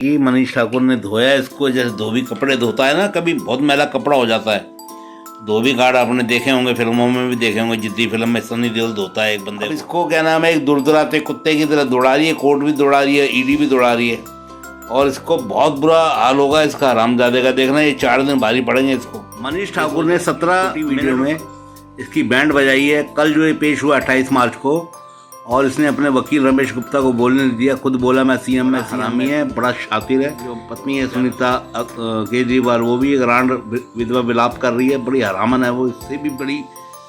कि मनीष ठाकुर ने धोया इसको जैसे धोबी कपड़े धोता है ना, कभी बहुत मैला कपड़ा हो जाता है। धोबी घाट आपने देखे होंगे, फिल्मों में भी देखे होंगे, जिद्दी फिल्म में सनी देओल धोता है एक बंदे को। इसको क्या नाम है, एक दुरदुराते कुत्ते की तरह दौड़ा रही है, कोर्ट भी दौड़ा रही है, ईडी भी दौड़ा रही है, और इसको बहुत बुरा हाल होगा इसका हरामजादे का। देखना ये 4 दिन भारी पड़ेंगे इसको। मनीष ठाकुर ने 17 वीडियो में इसकी बैंड बजाई है। कल जो ये पेश हुआ 28 मार्च को, और इसने अपने वकील रमेश गुप्ता को बोलने नहीं दिया। खुद बोला मैं सीएम में हरामी है, बड़ा शातिर है। जो पत्नी है सुनीता केजरीवाल, वो भी एक रांड विधवा विलाप कर रही है, बड़ी हरामन है वो, इससे भी बड़ी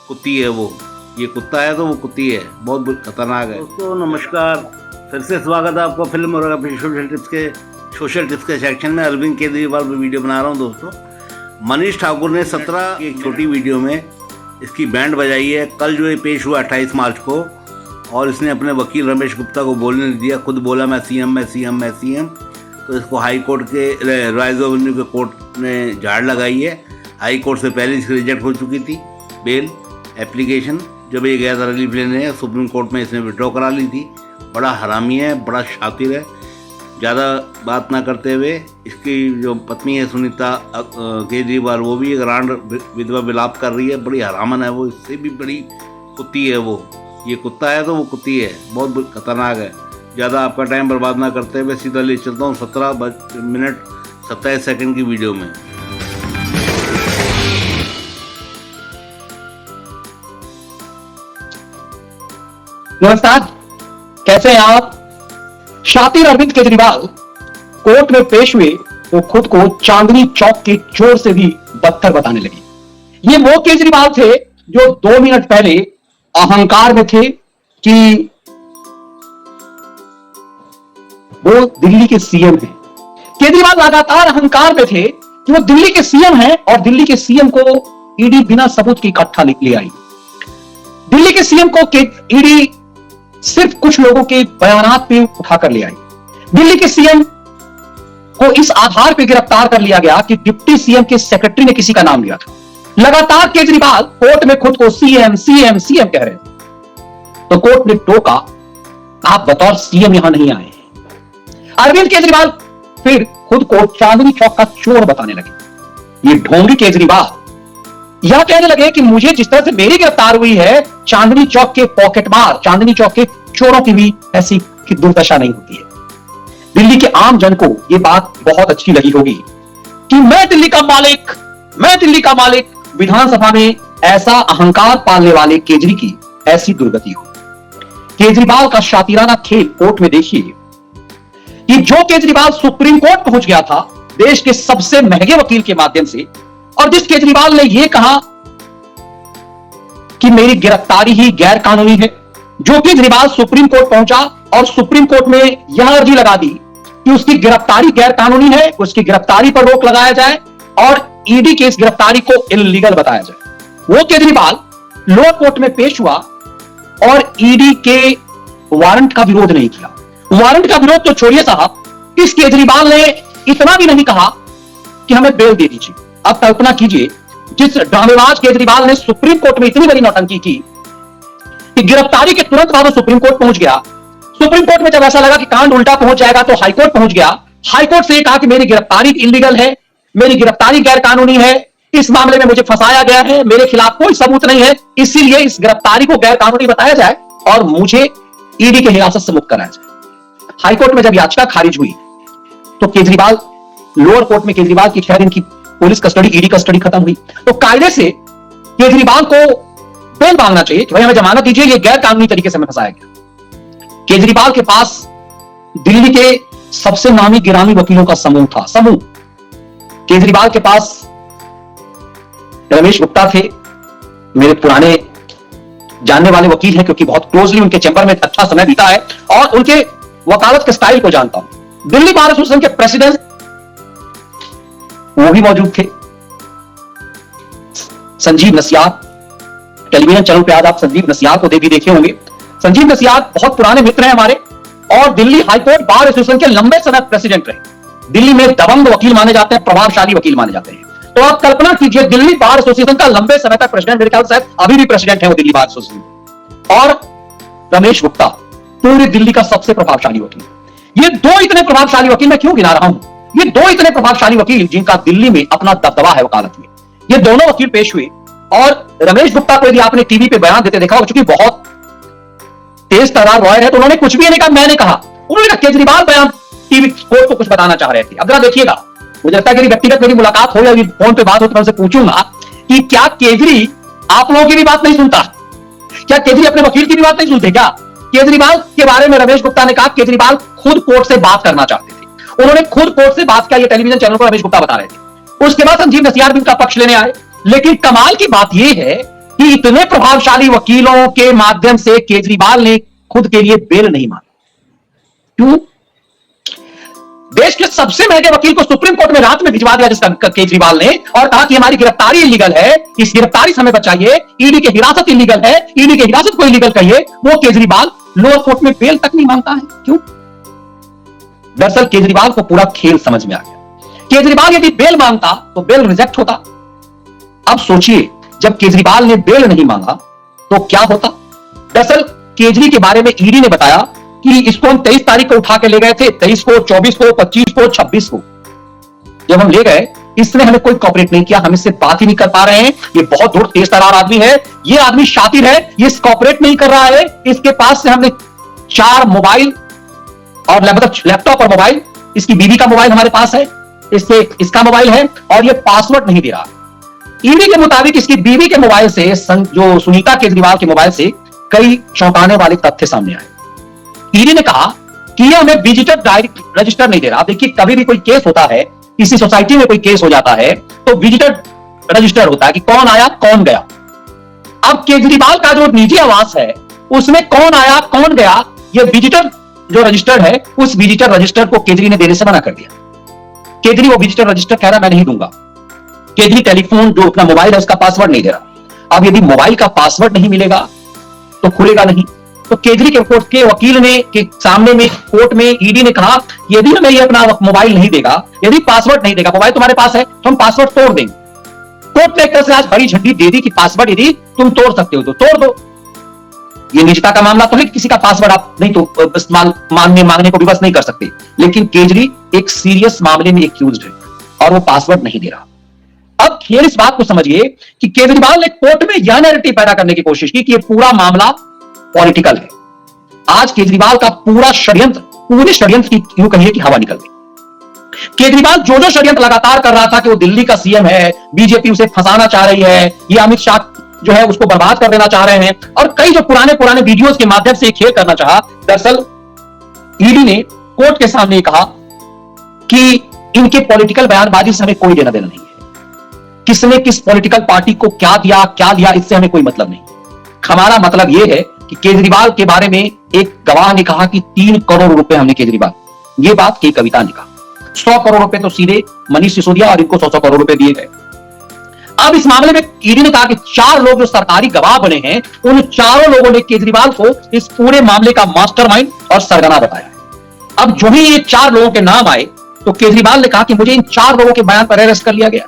कुत्ती है वो। ये कुत्ता है तो वो कुत्ती है, बहुत खतरनाक है। दोस्तों नमस्कार, फिर से स्वागत है आपको फिल्म और सोशल टिप्स के सेक्शन में। अरविंद केजरीवाल पर वीडियो बना रहा हूँ दोस्तों। मनीष ठाकुर ने 17 की एक छोटी वीडियो में इसकी बैंड बजाई है। कल जो ये पेश हुआ 28 मार्च को, और इसने अपने वकील रमेश गुप्ता को बोलने नहीं दिया। खुद बोला मैं सीएम तो इसको हाई कोर्ट के राइजो एवेन्यू के कोर्ट ने झाड़ लगाई है। हाई कोर्ट से पहले इसकी रिजेक्ट हो चुकी थी बेल एप्लीकेशन। जब ये गया था रिलीफ लेने, सुप्रीम कोर्ट में इसने विड्रॉ करा ली थी। बड़ा हरामी है, बड़ा शातिर है। ज़्यादा बात ना करते हुए, इसकी जो पत्नी है सुनीता केजरीवाल, वो भी एक रांड विधवा विलाप कर रही है, बड़ी हरामन है वो, इससे भी बड़ी कुत्ती है वो। ये कुत्ता है तो वो कुत्ती है, बहुत खतरनाक है। ज़्यादा आपका टाइम बर्बाद ना करते हुए सीधा ले चलता हूँ 17 मिनट 27 सेकंड की वीडियो में। नमस्कार, कैसे हैं आप? शातिर अरविंद केजरीवाल कोर्ट में पेश हुए वो खुद को चांदनी चौक के चोर से भी बदतर बताने लगे। ये वो केजरीवाल थे जो 2 मिनट पहले अहंकार में थे कि वो दिल्ली के सीएम हैं। केजरीवाल लगातार अहंकार में थे कि वो दिल्ली के सीएम हैं, और दिल्ली के सीएम को ईडी बिना सबूत की इकट्ठा ले आई। दिल्ली के सीएम को ईडी सिर्फ कुछ लोगों के बयानात पे उठाकर ले आई। दिल्ली के सीएम को इस आधार पे गिरफ्तार कर लिया गया कि डिप्टी सीएम के सेक्रेटरी ने किसी का नाम लिया था। लगातार केजरीवाल कोर्ट में खुद को सीएम कह रहे थे, तो कोर्ट ने टोका, आप बतौर सीएम यहां नहीं आए हैं। अरविंद केजरीवाल फिर खुद को चांदनी चौक का चोर बताने लगे। ये ढोंगी केजरीवाल यह कहने लगे कि मुझे जिस तरह से मेरी गिरफ्तार हुई है, चांदनी चौक के पॉकेटमार, चांदनी चौक के चोरों की भी ऐसी की दुर्दशा नहीं होती है। दिल्ली के आम जन को यह बात बहुत अच्छी लगी होगी कि मैं दिल्ली का मालिक। विधानसभा में ऐसा अहंकार पालने वाले केजरी की ऐसी दुर्गति हो। केजरीवाल का शातिराना खेल कोर्ट में देखिए कि जो केजरीवाल सुप्रीम कोर्ट पहुंच गया था देश के सबसे महंगे वकील के माध्यम से, और जिस केजरीवाल ने यह कहा कि मेरी गिरफ्तारी ही गैर कानूनी है, जो केजरीवाल सुप्रीम कोर्ट पहुंचा और सुप्रीम कोर्ट में यह अर्जी लगा दी कि उसकी गिरफ्तारी गैर कानूनी है, उसकी गिरफ्तारी पर रोक लगाया जाए और ईडी के इस गिरफ्तारी को इल्लीगल बताया जाए। वो केजरीवाल लोअर कोर्ट में पेश हुआ और ईडी के वारंट का विरोध नहीं किया। वारंट का विरोध तो छोड़िए साहब, इस केजरीवाल ने इतना भी नहीं कहा कि हमें बेल दे दीजिए। अब कल्पना कीजिए, जिस ड्रामेबाज केजरीवाल ने सुप्रीम कोर्ट में इतनी बड़ी नौटंकी की कि गिरफ्तारी के तुरंत बाद सुप्रीम कोर्ट पहुंच गया। सुप्रीम कोर्ट में जब ऐसा लगा कि कांड उल्टा पहुंच जाएगा तो हाईकोर्ट पहुंच गया। हाईकोर्ट से कहा कि मेरी गिरफ्तारी इल्लीगल है, मेरी गिरफ्तारी गैर कानूनी है, इस मामले में मुझे फंसाया गया है, मेरे खिलाफ कोई सबूत नहीं है, इसीलिए इस गिरफ्तारी को गैर कानूनी बताया जाए और मुझे ईडी के हिरासत से मुक्त कराया जाए। हाईकोर्ट में जब याचिका खारिज हुई तो केजरीवाल लोअर कोर्ट में, केजरीवाल की खैर इनकी पुलिस कस्टडी, ईडी कस्टडी खत्म हुई, तो कायदे से केजरीवाल को बेल मांगना चाहिए कि भाई हमें जमानत दीजिए, ये गैर कानूनी तरीके से हमें फंसाया गया। केजरीवाल के पास दिल्ली के सबसे नामी गिरामी वकीलों का समूह था। केजरीवाल के पास रमेश गुप्ता थे, मेरे पुराने जानने वाले वकील हैं, क्योंकि बहुत क्लोजली उनके चैंबर में अच्छा समय बीता है और उनके वकालत के स्टाइल को जानता हूं। दिल्ली बार एसोसिएशन के प्रेसिडेंट वो भी मौजूद थे, संजीव नसियार। टेलीविजन चैनल पे आज आप संजीव नसियार को भी देखे होंगे। संजीव नसियार बहुत पुराने मित्र हैं हमारे, और दिल्ली हाईकोर्ट बार एसोसिएशन के लंबे समय प्रेसिडेंट रहे। दिल्ली में दबंग वकील माने जाते हैं, प्रभावशाली वकील माने जाते हैं। तो आप कल्पना कीजिए, दिल्ली बार एसोसिएशन का लंबे समय तक प्रेसिडेंट, मेरे ख्याल से अभी भी प्रेसिडेंट है वो दिल्ली बार एसोसिएशन, और रमेश गुप्ता पूरी दिल्ली का सबसे प्रभावशाली वकील। ये दो इतने प्रभावशाली वकील, मैं क्यों गिना रहा हूं, ये दो इतने प्रभावशाली वकील जिनका दिल्ली में अपना दबदबा है वकालत में, ये दोनों वकील पेश हुए। और रमेश गुप्ता को यदि आपने टीवी पे बयान देते देखा, चूंकि बहुत तेज तर्रार लॉयर है, तो उन्होंने कुछ भी नहीं कहा, मैंने कहा, उन्होंने कहा केजरीवाल बयान टीवी कोर्ट को कुछ बताना चाह रहे थे। अब जरा देखिएगा, मुझे लगता है कि व्यक्तिगत मेरी मुलाकात हो या फोन पे बात हो तो मैं उनसे पूछूंगा कि क्या केजरी आप लोगों की भी बात नहीं सुनता, क्या केजरी अपने वकील की भी बात नहीं सुनते? क्या केजरीवाल के बारे में रमेश गुप्ता ने कहा केजरीवाल खुद कोर्ट से बात करना चाहते थे, उन्होंने खुद कोर्ट से बात किया, ये टेलीविजन चैनल पर रमेश गुप्ता बता रहे थे। उसके बाद संजीव नसियार भी उनका पक्ष लेने आए। लेकिन कमाल की बात यह है कि इतने प्रभावशाली वकीलों के माध्यम से केजरीवाल ने खुद के लिए बेल नहीं मांगी। क्यों? देश के सबसे महंगे वकील को सुप्रीम कोर्ट में रात में भिजवा दिया जिसका केजरीवाल ने, और कहा कि हमारी गिरफ्तारी इलीगल है, इस गिरफ्तारी से हमें बचाइए, ईडी की हिरासत इलीगल है, ईडी की हिरासत को इलीगल कहिए। वो केजरीवाल लोअर कोर्ट में बेल तक नहीं मांगता है। क्यों? दरअसल केजरीवाल को पूरा खेल समझ में आ गया। केजरीवाल यदि बेल मांगता तो बेल रिजेक्ट होता। अब सोचिए, जब केजरीवाल ने बेल नहीं मांगा तो क्या होता? दरअसल केजरी के बारे में ईडी ने बताया कि इसको हम 23 तारीख को उठा के ले गए थे, 23 को, 24 को, 25 को, 26 को। जब हम ले गए, इसने हमें कोई कॉपरेट नहीं किया, हम इससे बात ही नहीं कर पा रहे हैं, ये बहुत दूर तेज तर्रार आदमी है, ये आदमी शातिर है, ये कॉपरेट नहीं कर रहा है, इसके पास से हमने 4 मोबाइल और लैपटॉप और मोबाइल, इसकी बीवी का मोबाइल हमारे पास है, इससे इसका मोबाइल है, और ये पासवर्ड नहीं दे रहा। ईडी के मुताबिक इसकी बीवी के मोबाइल से, जो सुनीता केजरीवाल के मोबाइल से कई चौंकाने वाले तथ्य सामने आए। ईडी ने कहा कि यह हमें विजिटर डायरेक्ट रजिस्टर नहीं दे रहा। देखिए, कभी भी कोई केस होता है, किसी सोसाइटी में कोई केस हो जाता है, तो विजिटर रजिस्टर होता है कि कौन आया कौन गया। अब केजरीवाल का जो निजी आवास है, उसमें कौन आया कौन गया, यह विजिटर जो रजिस्टर है, उस विजिटर रजिस्टर को केजरी ने देने से मना कर दिया। केजरी वो विजिटर रजिस्टर कह रहा मैं नहीं दूंगा। केजरी टेलीफोन जो अपना मोबाइल है उसका पासवर्ड नहीं दे रहा। अब यदि मोबाइल का पासवर्ड नहीं मिलेगा तो खुलेगा नहीं। तो केजरी के कोर्ट के वकील ने के सामने में कोर्ट में ईडी ने कहा यदि हमें ये अपना मोबाइल नहीं देगा, यदि पासवर्ड नहीं देगा, मोबाइल तुम्हारे पास है तो हम पासवर्ड तोड़ देंगे। कोर्ट ने एक तरह से आज हरी झंडी दे दी कि पासवर्ड यदि तुम तोड़ सकते हो तो तोड़ दो। ये निजता का मामला तो है, किसी का पासवर्ड आप नहीं तो इस्तेमाल मांगने को विवश नहीं कर सकते। लेकिन केजरी एक सीरियस मामले में एक्यूज्ड है और वो पासवर्ड नहीं दे रहा। अब खेल इस बात को समझिए कि केजरीवाल ने कोर्ट में यह नैरेटिव पैदा करने की कोशिश की कि ये पूरा मामला पॉलिटिकल है। आज केजरीवाल का पूरे षड्यंत्र की यूं कहिए कि हवा निकल गई। केजरीवाल जो षड्यंत्र लगातार कर रहा था कि वो दिल्ली का सीएम है, बीजेपी उसे फंसाना चाह रही है, ये अमित शाह जो है उसको बर्बाद कर देना चाह रहे हैं, और कई जो पुराने वीडियोस के माध्यम से खेल करना चाहा। दरअसल ईडी ने कोर्ट के सामने कहा कि इनके पॉलिटिकल बयानबाजी से हमें कोई लेना देना नहीं है। किसने किस पॉलिटिकल पार्टी को क्या दिया इससे हमें कोई मतलब नहीं। हमारा मतलब यह है कि केजरीवाल के बारे में एक गवाह ने कहा कि 3 करोड़ रुपए हमने केजरीवाल, ये बात के कविता ने कहा। 100 करोड़ रुपए तो सीधे मनीष सिसोदिया और इनको 100 करोड़ रुपए दिए गए। अब इस मामले में ईडी ने कहा कि 4 लोग जो सरकारी गवाह बने हैं, उन चारों लोगों ने केजरीवाल को इस पूरे मामले का मास्टरमाइंड और सरगना बताया। अब जो ही ये 4 लोगों के नाम आए तो केजरीवाल ने कहा कि मुझे इन 4 लोगों के बयान पर अरेस्ट कर लिया गया।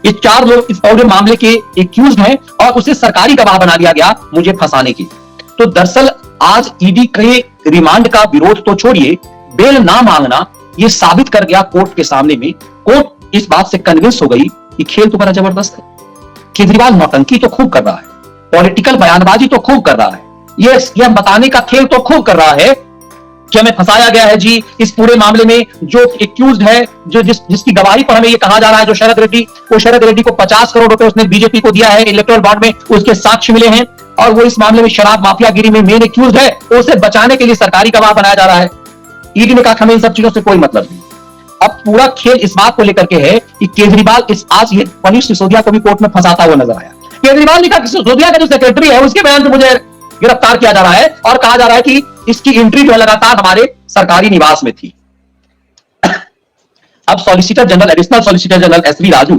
ये 4 लोग इस पूरे मामले के एक्यूज्ड हैं और उसे सरकारी गवाह बना दिया गया मुझे फंसाने की। तो दरअसल आज ईडी के रिमांड का विरोध तो छोड़िए, बेल ना मांगना यह साबित कर गया कोर्ट के सामने में। कोर्ट इस बात से कन्विंस हो गई कि खेल तो बड़ा जबरदस्त है। केजरीवाल नौटंकी तो खूब कर रहा है, पॉलिटिकल बयानबाजी तो खूब कर रहा है, यह बताने का खेल तो खूब कर रहा है कि हमें फंसाया गया है जी। इस पूरे मामले में जो एक्यूज्ड है, जो जिसकी गवाही पर हमें यह कहा जा रहा है, जो शरद रेड्डी, वो शरद रेड्डी को 50 करोड़ रुपए उसने बीजेपी को दिया है इलेक्टोरल बॉन्ड में, उसके साक्ष्य मिले हैं, और वो इस मामले में शराब माफियागिरी में मेन एक्यूज्ड है, उसे बचाने के लिए सरकारी गवाह बनाया जा रहा है। ईडी ने कहा हमें इन सब चीजों से कोई मतलब नहीं। अब पूरा खेल इस बात को लेकर के है कि केजरीवाल आज ये मनीष सिसोदिया को भी कोर्ट में फंसाता हुआ नजर आया। केजरीवाल ने कहा कि सिसोदिया का जो सेक्रेटरी है उसके बयान से मुझे गिरफ्तार किया जा रहा है, और कहा जा रहा है कि इसकी एंट्री जो लगातार हमारे सरकारी निवास में थी। अब solicitor general, additional solicitor general S V Raju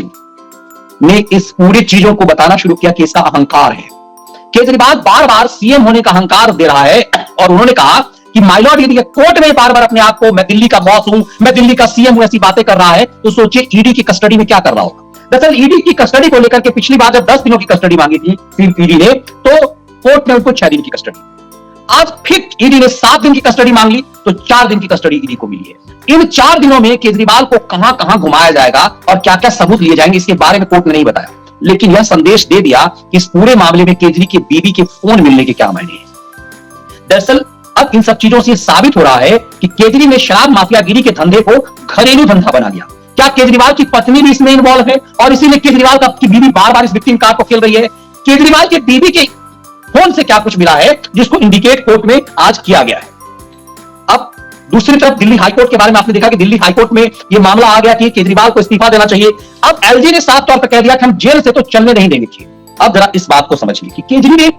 ने इस पूरी चीजों को बताना शुरू किया कि इसका अहंकार है। केजरीवाल बार बार सीएम होने का अहंकार दे रहा है, और उन्होंने कहा कि माय लॉर्ड यदि कोर्ट में बार बार अपने आप को मैं दिल्ली का बॉस हूं, मैं दिल्ली का सीएम हूं ऐसी बातें कर रहा है, तो सोचिए ईडी की कस्टडी में क्या कर रहा होगा। दरअसल ईडी की कस्टडी को लेकर के पिछली बार जब 10 दिनों की कस्टडी मांगी थी ईडी ने, तो कोर्ट ने उनको 6 दिन की कस्टडी। आज फिर ईडी ने 7 दिन की कस्टडी मांग ली तो 4 दिन की कस्टडी ईडी को मिली है। इन 4 दिनों में केजरीवाल को कहां कहां घुमाया जाएगा और क्या क्या सबूत लिए जाएंगे इसके बारे में कोर्ट ने नहीं बताया, लेकिन यह संदेश दे दिया कि इस पूरे मामले में केजरी की बीवी के फोन मिलने के क्या मायने हैं। दरअसल अब इन सब चीजों से साबित हो रहा है कि केजरी ने शराब माफियागिरी के धंधे को घरेलू धंधा बना लिया। क्या केजरीवाल की पत्नी भी इसमें इन्वॉल्व है और इसीलिए केजरीवाल की बीवी बार बार इस विक्टिम कार्ड को खेल रही है। केजरीवाल की बीवी के फोन से क्या कुछ मिला है जिसको इंडिकेट कोर्ट में आज किया गया है। अब दूसरी तरफ दिल्ली हाईकोर्ट के बारे में आपने देखा कि दिल्ली हाईकोर्ट में यह मामला आ गया कि केजरीवाल को इस्तीफा देना चाहिए। अब एलजी ने साफ तौर पर कह दिया कि हम जेल से तो चलने नहीं देंगे चाहिए। अब जरा इस बात को समझिए कि केजरी ने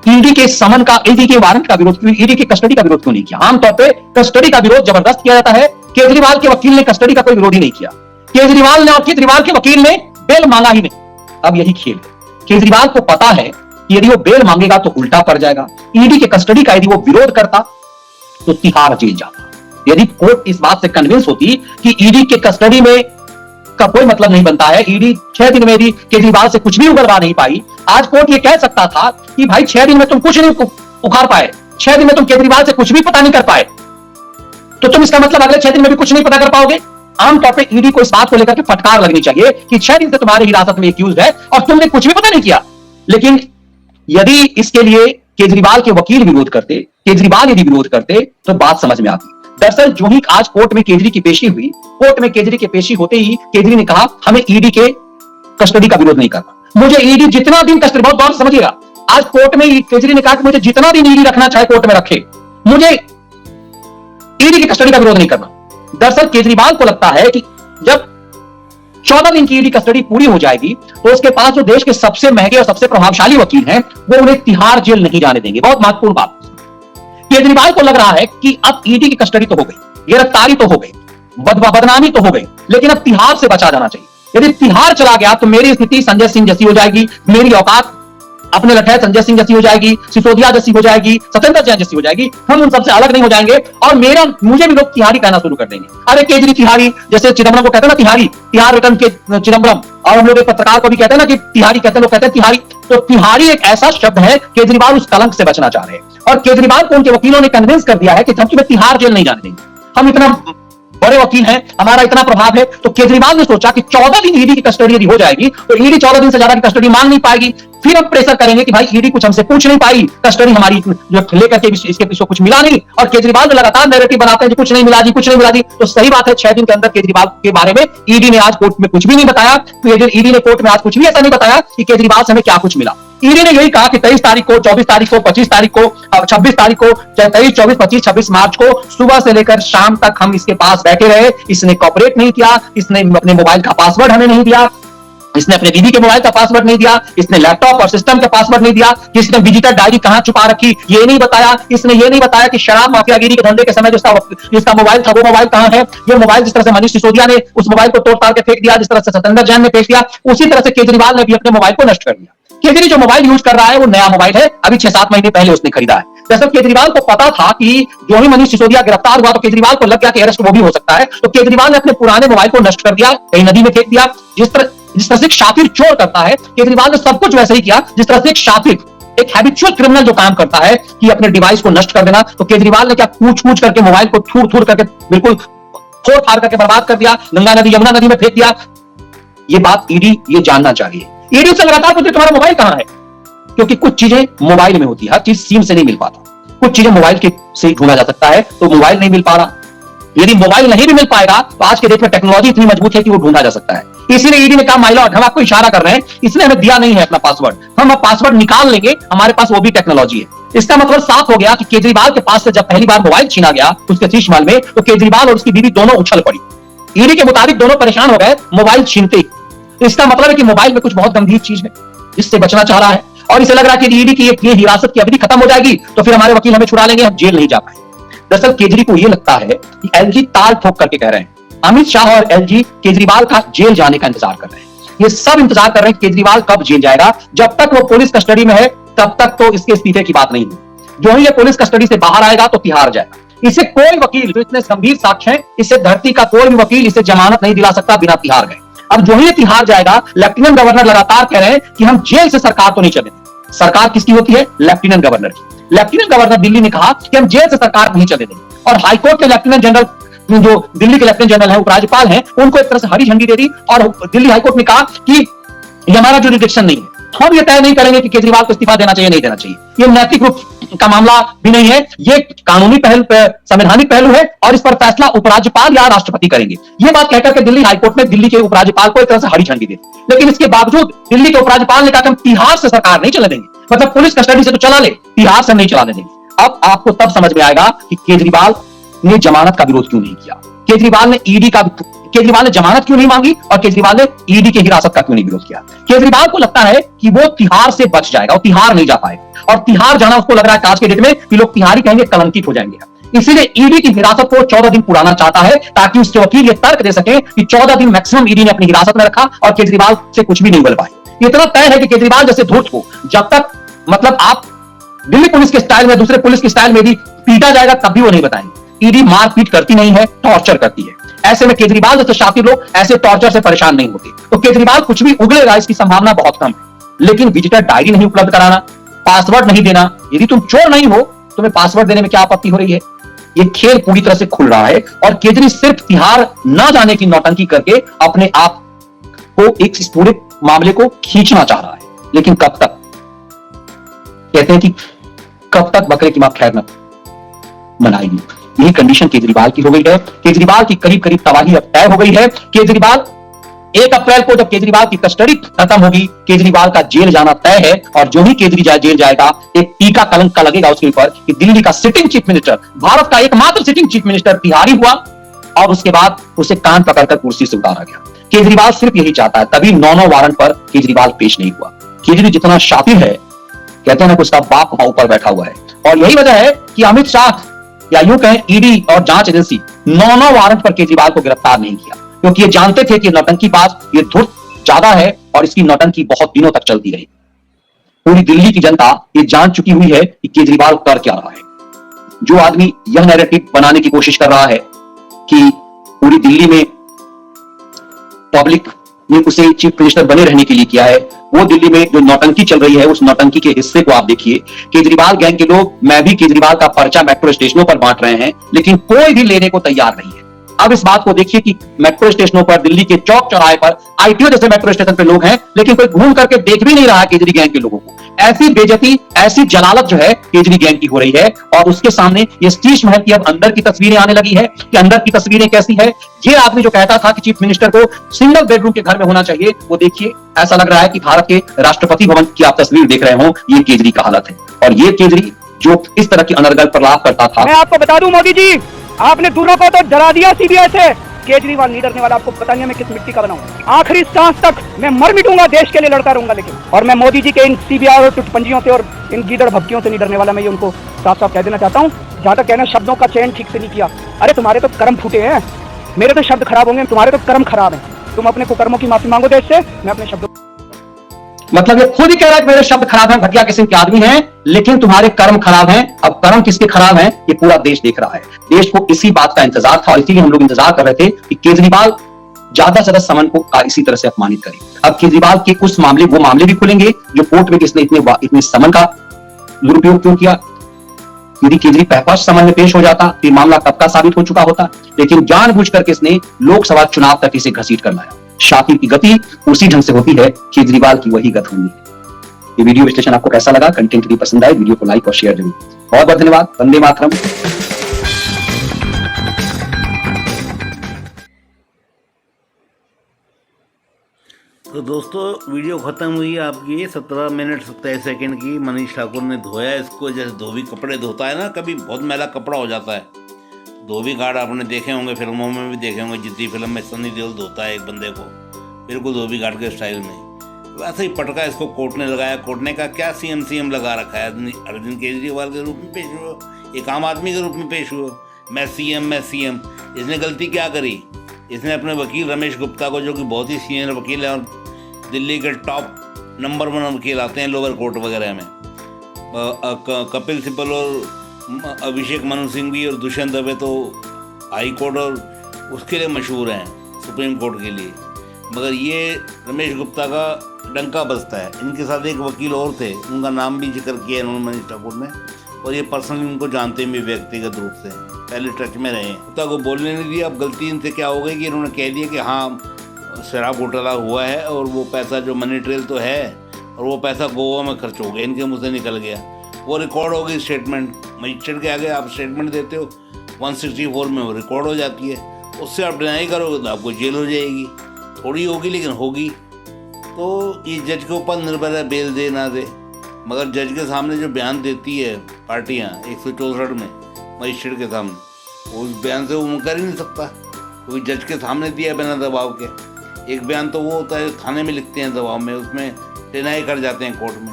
ईडी के समन का, ईडी के वारंट का विरोध क्यों, ईडी की कस्टडी का विरोध क्यों नहीं किया। आमतौर पर कस्टडी का विरोध जबरदस्त किया जाता है। केजरीवाल के वकील ने कस्टडी का कोई विरोध ही नहीं किया। केजरीवाल ने और केजरीवाल के वकील ने बेल मांगा ही नहीं। अब यही खेल है। केजरीवाल को पता है कि यदि वो बेल मांगेगा तो उल्टा पड़ जाएगा। ईडी के कस्टडी का यदि वो विरोध करता तो तिहाड़ जेल जाता। यदि कोर्ट इस बात से कन्विंस होती कि ईडी के कस्टडी में का कोई मतलब नहीं बनता है, ईडी 6 दिन में भी केजरीवाल से कुछ भी उगलवा नहीं पाई, आज कोर्ट ये कह सकता था कि भाई 6 दिन में तुम कुछ नहीं उखाड़ पाए, 6 दिन में तुम केजरीवाल से कुछ भी पता नहीं कर पाए, तो तुम इसका मतलब अगले 6 दिन में भी कुछ नहीं पता कर पाओगे। आमतौर पर ईडी को इस बात को लेकर के फटकार लगनी चाहिए कि 6 दिन से तुम्हारी हिरासत में एक्यूज है और तुमने कुछ भी पता नहीं किया। लेकिन यदि इसके लिए केजरीवाल के वकील विरोध करते, केजरीवाल यदि विरोध करते तो बात समझ में आती। दरअसल जो ही आज कोर्ट में केजरी की पेशी हुई, कोर्ट में केजरी की पेशी होते ही केजरी ने कहा हमें ईडी के कस्टडी का विरोध नहीं करना, मुझे ईडी जितना दिन कस्टडी, बहुत गौर से समझिएगा, आज कोर्ट में केजरी ने कहा कि मुझे जितना दिन ईडी रखना चाहे कोर्ट में रखे, मुझे ईडी की कस्टडी का विरोध नहीं करना। दरअसल केजरीवाल को लगता है कि जब 14 दिन की ईडी कस्टडी पूरी हो जाएगी तो उसके पास जो देश के सबसे महंगे और सबसे प्रभावशाली वकील हैं वो उन्हें तिहाड़ जेल नहीं जाने देंगे। बहुत महत्वपूर्ण बात। केजरीवाल को लग रहा है कि अब ईडी की कस्टडी तो हो गई, गिरफ्तारी तो हो गई, बदनामी तो हो गई, लेकिन अब तिहाड़ से बचा जाना चाहिए। यदि तिहाड़ चला गया तो मेरी स्थिति संजय सिंह जैसी हो जाएगी, मेरी औकात अपने लठैत संजय सिंह जैसी हो जाएगी, सिसोदिया जैसी हो जाएगी, सत्येंद्र जैन जैसी हो जाएगी। हम उन सबसे अलग नहीं हो जाएंगे और मुझे भी लोग तिहाड़ी कहना शुरू कर देंगे। अरे केजरी तिहाड़ी, जैसे चिदम्बरम को कहते हैं ना तिहाड़ी, तिहाड़ रिटर्न के चिदम्बरम, और हम लोग एक पत्रकार को भी कहते हैं ना कि तिहाड़ी कहते हैं, लोग कहते हैं तिहाड़ी। तो तिहाड़ी एक ऐसा शब्द है, केजरीवाल उस कलंक से बचना चाह रहे हैं और केजरीवाल को उनके वकीलों ने कन्विंस कर दिया है कि हम तुम्हें तिहाड़ जेल नहीं जाने देंगे, हम इतना बड़े वकील हैं, हमारा इतना प्रभाव है। तो केजरीवाल ने सोचा कि 14 दिन ईडी की कस्टडी यदि हो जाएगी तो ईडी 14 दिन से ज्यादा की कस्टडी मांग नहीं पाएगी। फिर हम प्रेशर करेंगे कि भाई ईडी कुछ हमसे पूछ नहीं पाई, कस्टडी हमारी जो लेकर के इसके पीछे कुछ मिला नहीं, और केजरीवाल जो लगातार नैरेटिव बनाते हैं कि कुछ नहीं मिला जी, कुछ नहीं मिला जी। तो सही बात है, 6 दिन के अंदर केजरीवाल के बारे में ईडी ने आज कोर्ट में कुछ भी नहीं बताया। ईडी ने कोर्ट में आज कुछ भी ऐसा नहीं बताया कि केजरीवाल से हमें क्या कुछ मिला। ईडी ने यही कहा कि 23 तारीख को, 24 तारीख को, 25 तारीख को, 26 तारीख को, 23, 24, 25, 26 मार्च को सुबह से लेकर शाम तक हम इसके पास बैठे रहे। इसने कॉपरेट नहीं किया, इसने अपने मोबाइल का पासवर्ड हमें नहीं दिया, इसने अपने दीदी के मोबाइल का पासवर्ड नहीं दिया, इसने लैपटॉप और सिस्टम का पासवर्ड नहीं दिया, इसने विजिटर डायरी कहां छुपा रखी ये नहीं बताया, इसने ये नहीं बताया कि शराब माफियागिरी के धंधे के समय जिसका मोबाइल था वो मोबाइल कहां है। ये मोबाइल जिस तरह से मनीष सिसोदिया ने उस मोबाइल को तोड़ ताड़ के फेंक दिया, जिस तरह से सत्येंद्र जैन ने फेंक दिया, उसी तरह से केजरीवाल ने भी अपने मोबाइल को नष्ट कर दिया। केजरी जो मोबाइल यूज कर रहा है वो नया मोबाइल है, अभी 6-7 महीने पहले उसने खरीदा है। दरअसल केजरीवाल को पता था कि जो ही मनीष सिसोदिया गिरफ्तार हुआ तो केजरीवाल को लग गया कि अरेस्ट वो भी हो सकता है, तो केजरीवाल ने अपने पुराने मोबाइल को नष्ट कर दिया, कहीं नदी में फेंक दिया। जिस तरह से एक शातिर चोर करता है, केजरीवाल ने सब कुछ वैसे ही किया जिस तरह से एक शातिर, एक हैबिचुअल क्रिमिनल जो काम करता है कि अपने डिवाइस को नष्ट कर देना। तो केजरीवाल ने क्या कूच करके मोबाइल को थूर करके बिल्कुल फोड़ फाड़ करके बर्बाद कर दिया, गंगा नदी यमुना नदी में फेंक दिया। ये बात ईडी ये जानना चाहिए। ईडी से लगातार पूछे तुम्हारा मोबाइल कहां है, क्योंकि कुछ चीजें मोबाइल में होती है, हर चीज सिम से नहीं मिल पाता, कुछ चीजें मोबाइल के से ढूंढा जा सकता है, तो मोबाइल नहीं मिल पा रहा। यदि मोबाइल नहीं भी मिल पाएगा तो आज के डेट में टेक्नोलॉजी इतनी मजबूत है कि वो ढूंढा जा सकता है। इसीलिए ईडी ने कहा माय लॉर्ड, हम आपको इशारा कर रहे हैं, इसने हमें दिया नहीं है अपना पासवर्ड, हम अब पासवर्ड निकाल लेंगे, हमारे पास वो भी टेक्नोलॉजी है। इसका मतलब साफ हो गया कि केजरीवाल के पास से जब पहली बार मोबाइल छीना गया उसके शीशमहल में, तो केजरीवाल और उसकी बीवी दोनों उछल पड़ी। ईडी के मुताबिक दोनों परेशान हो गए मोबाइल छीनते ही। इसका मतलब है कि मोबाइल में कुछ बहुत गंभीर चीज है जिससे बचना चाह रहा है, और इसे लग रहा है कि ईडी की ये हिरासत की अवधि खत्म हो जाएगी तो फिर हमारे वकील हमें छुड़ा लेंगे, हम जेल नहीं जा पाएंगे। दरअसल केजरी को यह लगता है कि एलजी ताल ठोक करके कह रहे हैं, अमित शाह और एलजी केजरीवाल का जेल जाने का इंतजार कर रहे हैं। ये सब इंतजार कर रहे हैं केजरीवाल कब जेल जाएगा। जब तक वो पुलिस कस्टडी में है तब तक तो इसके इस्तीफे की बात नहीं हुई। जो ही ये पुलिस कस्टडी से बाहर आएगा तो तिहाड़ जाएगा। इसे कोई वकील, जो इतने गंभीर साक्ष्य हैं, इसे धरती का कोई भी वकील इसे जमानत नहीं दिला सकता बिना तिहाड़ गए। अब जो ही तिहाड़ जाएगा, लेफ्टिनेंट गवर्नर लगातार कह रहे हैं कि हम जेल से सरकार तो नहीं चलेंगे। सरकार किसकी होती है? लेफ्टिनेंट गवर्नर की। लेफ्टिनेंट गवर्नर दिल्ली ने कहा कि हम जेल से सरकार नहीं चले देंगे, और हाईकोर्ट के लेफ्टिनेंट जनरल, जो दिल्ली के लेफ्टिनेंट जनरल है, उपराज्यपाल हैं, उनको एक तरह से हरी झंडी दे दी, और दिल्ली हाईकोर्ट ने कहा कि ये हमारा जुरिडिक्शन नहीं है, हम ये तय नहीं करेंगे कि केजरीवाल को इस्तीफा देना चाहिए नहीं देना चाहिए। ये नैतिक रूप का मामला भी नहीं है, ये कानूनी पहलू, संवैधानिक पहलू है, और इस पर फैसला उपराज्यपाल या राष्ट्रपति करेंगे। ये बात कहकर के दिल्ली हाईकोर्ट ने दिल्ली के उपराज्यपाल को एक तरह से हरी झंडी दी, लेकिन इसके बावजूद दिल्ली के उपराज्यपाल ने कहा कि हम तिहाड़ से सरकार नहीं चलने देंगे, मतलब पुलिस कस्टडी से तो चला ले, तिहाड़ से नहीं चलाने देंगे। अब आपको तब समझ में आएगा कि केजरीवाल ने जमानत का विरोध क्यों नहीं किया, केजरीवाल ने जमानत क्यों नहीं मांगी, और केजरीवाल ने ईडी की हिरासत का क्यों नहीं विरोध किया। केजरीवाल को लगता है कि वो तिहाड़ से बच जाएगा, और तिहाड़ नहीं जा पाएगा, और तिहाड़ जाना उसको लग रहा है आज के डेट में कि लोग तिहाड़ी कहेंगे कलंकित हो जाएंगे। इसीलिए ईडी की हिरासत को 14 दिन पुराना चाहता है, ताकि उसके वकील ये तर्क दे सके कि 14 दिन मैक्सिमम ईडी ने अपनी हिरासत में रखा और केजरीवाल से कुछ भी नहीं बोल पाए। इतना तय है कि केजरीवाल जैसे धूर्त को जब तक, मतलब आप दिल्ली पुलिस के स्टाइल में, दूसरे पुलिस के स्टाइल में भी पीटा जाएगा तब भी वो नहीं बताएंगे। ईडी मारपीट करती नहीं है, टॉर्चर करती है। ऐसे में केजरीवाल जैसे शातिर लोग ऐसे टॉर्चर से परेशान नहीं होते, तो केजरीवाल कुछ भी उगलेगा इसकी संभावना बहुत कम है। लेकिन विजिटर डायरी नहीं उपलब्ध कराना, पासवर्ड नहीं देना, यदि तुम चोर नहीं हो तुम्हें पासवर्ड देने में क्या आपत्ति हो रही है? ये खेल पूरी तरह से खुल रहा है, और केजरी सिर्फ तिहाड़ ना जाने की नौटंकी करके अपने आप को इस पूरे मामले को खींचना चाह रहा है। लेकिन कब तक? कहते हैं कि कब तक बकरे की मां खैर न बनाएगी। यही कंडीशन केजरीवाल की हो गई है। केजरीवाल की करीब करीब तबाही अब तय हो गई है। केजरीवाल 1 अप्रैल को जब केजरीवाल की कस्टडी खत्म होगी, केजरीवाल का जेल जाना तय है, और जो ही केजरीवाल जेल जाएगा एक टीका कलंक का लगेगा उसके ऊपर कि दिल्ली का सिटिंग चीफ मिनिस्टर, भारत का एकमात्र सिटिंग चीफ मिनिस्टर तिहाड़ी हुआ, और उसके बाद उसे कान पकड़कर कुर्सी से उतारा गया। केजरीवाल सिर्फ यही चाहता है, तभी 9 वारंट पर केजरीवाल पेश नहीं हुआ। केजरी जितना शातिर है, कहते हैं ना कि उसका बाप वहां ऊपर बैठा हुआ है, और यही वजह है कि अमित शाह या यूं कहें ईडी और जांच एजेंसी 9 वारंट पर केजरीवाल को गिरफ्तार नहीं किया, क्योंकि ये जानते थे कि नौटंकीबाज, ये धुर्त ज्यादा है और इसकी नौटंकी बहुत दिनों तक चलती रही। पूरी दिल्ली की जनता ये जान चुकी हुई है कि केजरीवाल कर क्या रहा है। जो आदमी यह नैरेटिव बनाने की कोशिश कर रहा है कि पूरी दिल्ली में पब्लिक ने उसे चीफ मिनिस्टर बने रहने के लिए किया है, वो दिल्ली में जो नौटंकी चल रही है उस नौटंकी के हिस्से को आप देखिए। केजरीवाल गैंग के लोग, मैं भी केजरीवाल का पर्चा मेट्रो स्टेशनों पर बांट रहे हैं, लेकिन कोई भी लेने को तैयार नहीं है। अब इस बात को देखिए कि मेट्रो स्टेशनों पर, दिल्ली के चौक चौराहे पर, आईटीओ जैसे मेट्रो स्टेशन पे लोग हैं, लेकिन कोई घूम करके देख भी नहीं रहा है केजरी गैंग के लोगों को। ऐसी बेइज्जती, ऐसी जलालत जो है केजरी गैंग की हो रही है, और उसके सामने ये शीश महल की अब अंदर की तस्वीरें आने लगी है कि अंदर की तस्वीरें कैसी है। ये आदमी जो कहता था कि चीफ मिनिस्टर को सिंगल बेडरूम के घर में होना चाहिए, वो देखिए ऐसा लग रहा है कि भारत के राष्ट्रपति भवन की आप तस्वीर देख रहे हो, ये केजरी का हालत है। और ये केजरी जो इस तरह की अनर्गल प्रलाप करता था। मैं आपको बता दूं मोदी जी, आपने दूसरों को तो डरा दिया सीबीआई से, केजरीवाल नहीं डरने वाला। आपको पता नहीं है मैं किस मिट्टी का बनाऊं। आखिरी सांस तक मैं मर मिटूंगा, देश के लिए लड़ता रहूंगा, लेकिन और मैं मोदी जी के इन सीबीआई और टुटपंजियों से और इन गीदड़ भक्तियों से नहीं डरने वाला। मैं ये उनको साफ साफ कह देना चाहता हूँ। जहां तक कहना शब्दों का चयन ठीक से नहीं किया, अरे तुम्हारे तो कर्म फूटे हैं, मेरे तो शब्द खराब होंगे, तुम्हारे तो कर्म खराब है। तुम अपने कुकर्मों की माफी मांगो देश से, मैं अपने शब्दों, मतलब ये खुद ही कह रहा है कि मेरे शब्द खराब हैं, घटिया किस्म के आदमी हैं, लेकिन तुम्हारे कर्म खराब हैं। अब कर्म किसके खराब हैं ये पूरा देश देख रहा है। देश को इसी बात का इंतजार था, और इसीलिए हम लोग इंतजार कर रहे थे कि केजरीवाल ज्यादा से ज्यादा समन को इसी तरह से अपमानित करे। अब केजरीवाल के कुछ मामले, वो मामले भी खुलेंगे जो कोर्ट में किसने इतने समन का दुरुपयोग क्यों किया। यदि केजरी पहपश समन में पेश हो जाता तो मामला कब का साबित हो चुका होता, लेकिन जानबूझ करके इसने लोकसभा चुनाव तक इसे घसीट कर लाया। शातिर की गति उसी ढंग से होती है, केजरीवाल की वही गत होनी है। ये वीडियो विश्लेषण आपको कैसा लगा? कंटेंट यदि पसंद आए वीडियो को लाइक और शेयर जरूर। बहुत बहुत धन्यवाद। वंदे मातरम। तो दोस्तों वीडियो ख़त्म हुई आपकी 17 मिनट 27 सेकंड की। मनीष ठाकुर ने धोया इसको जैसे धोबी कपड़े धोता है ना, कभी बहुत मैला कपड़ा हो जाता है। धोबी घाट आपने देखे होंगे, फिल्मों में भी देखे होंगे। जिद्दी फिल्म में सनी देओल धोता है एक बंदे को, बिल्कुल धोबी घाट के स्टाइल में। वैसे ही पटका इसको कोर्ट ने लगाया। कोर्ट ने कहा क्या सीएम लगा रखा है, अरविंद केजरीवाल के रूप में पेश हुआ, एक आम आदमी के रूप में पेश हुआ, मैं सीएम। इसने गलती क्या करी? इसने अपने वकील रमेश गुप्ता को, जो कि बहुत ही सीनियर वकील है और दिल्ली के टॉप नंबर 1 वकील आते हैं लोअर कोर्ट वगैरह में, कपिल सिब्बल और अभिषेक मनु सिंह भी, और दुष्यंत दवे तो हाई कोर्ट और उसके लिए मशहूर हैं, सुप्रीम कोर्ट के लिए। मगर ये रमेश गुप्ता का डंका बजता है। इनके साथ एक वकील और थे, उनका नाम भी जिक्र किया इन्होंने, मनीष ठाकुर ने, और ये पर्सनली उनको जानते भी व्यक्तिगत रूप से, पहले टच में रहे हैं। गुप्ता को बोलने नहीं दिया। अब गलती इनसे क्या हो गई कि इन्होंने कह दिया कि हाँ शराब घोटाला हुआ है और वो पैसा जो मनी ट्रेल तो है और वो पैसा गोवा में खर्च हो गया, इनके मुँह से निकल गया। वो रिकॉर्ड हो गई स्टेटमेंट, मजिस्ट्रेट के आगे आप स्टेटमेंट देते हो 164 में वो रिकॉर्ड हो जाती है। उससे आप डिनाई करोगे तो आपको जेल हो जाएगी, थोड़ी होगी लेकिन होगी। तो ये जज के ऊपर निर्भर है बेल दे ना दे, मगर जज के सामने जो बयान देती है पार्टियां 164 में मजिस्ट्रेट के सामने, उस बयान से वो मुकर ही नहीं सकता, क्योंकि जज के सामने दिया बिना दबाव के। एक बयान तो वो होता है थाने में लिखते हैं दबाव में, उसमें डिनाई कर जाते हैं कोर्ट में,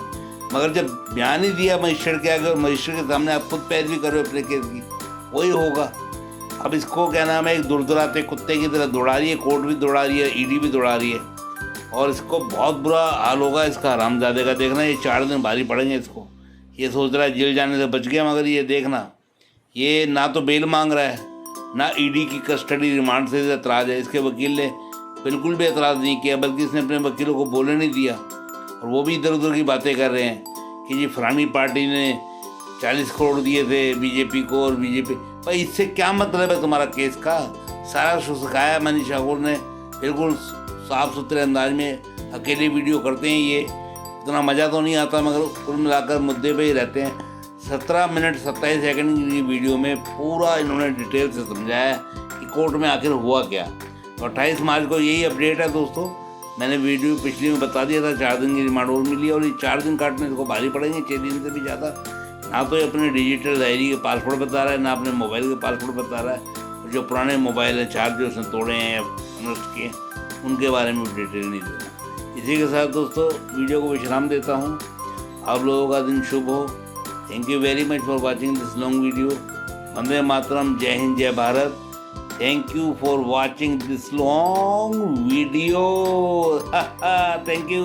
मगर जब बयान ही दिया मजिस्ट्रेट के आगे और मजिस्ट्रेट के सामने आप खुद पैरवी करो अपने केस की, वही होगा। अब इसको क्या नाम है, एक दुरदुराते कुत्ते की तरह दौड़ा रही है, कोर्ट भी दौड़ा रही है, ईडी भी दौड़ा रही है, और इसको बहुत बुरा हाल होगा इसका हरामजादे का। देखना ये 4 दिन भारी पड़ेंगे इसको। ये सोच रहा है जेल जाने से बच गया, मगर ये देखना ये ना तो बेल मांग रहा है, ना ईडी की कस्टडी रिमांड से एतराज़ है। इसके वकील ने बिल्कुल भी एतराज़ नहीं किया, बल्कि इसने अपने वकीलों को बोलने नहीं दिया, और वो भी इधर उधर की बातें कर रहे हैं कि जी फलानी पार्टी ने 40 करोड़ दिए थे बीजेपी को, और बीजेपी भाई इससे क्या मतलब है तुम्हारा केस का। सारा सिखाया मनीष ठाकुर ने, बिल्कुल साफ सुथरे अंदाज में अकेले वीडियो करते हैं। ये इतना मज़ा तो नहीं आता, मगर कुल मिलाकर मुद्दे पे ही रहते हैं। 17 मिनट 27 सेकंड की वीडियो में पूरा इन्होंने डिटेल से समझाया कि कोर्ट में आखिर हुआ क्या। तो 28 मार्च को यही अपडेट है दोस्तों। मैंने वीडियो पिछली में बता दिया था 4 दिन की रिमांड और मिली, और ये 4 दिन काटने को भारी पड़ेंगे, 6 दिन से भी ज़्यादा। ना तो ये अपने डिजिटल डायरी के पासवर्ड बता रहा है, ना अपने मोबाइल के पासवर्ड बता रहा है। जो पुराने मोबाइल हैं, चार्ज जो उसने तोड़े हैं या नष्ट किए, उनके बारे में डिटेल नहीं देना। इसी के साथ दोस्तों वीडियो को विश्राम देता हूँ। आप लोगों का दिन शुभ हो। Thank you very much for watching this long video. वंदे मातरम, जय हिंद, जय Bharat. Thank you for watching this long video. Thank you.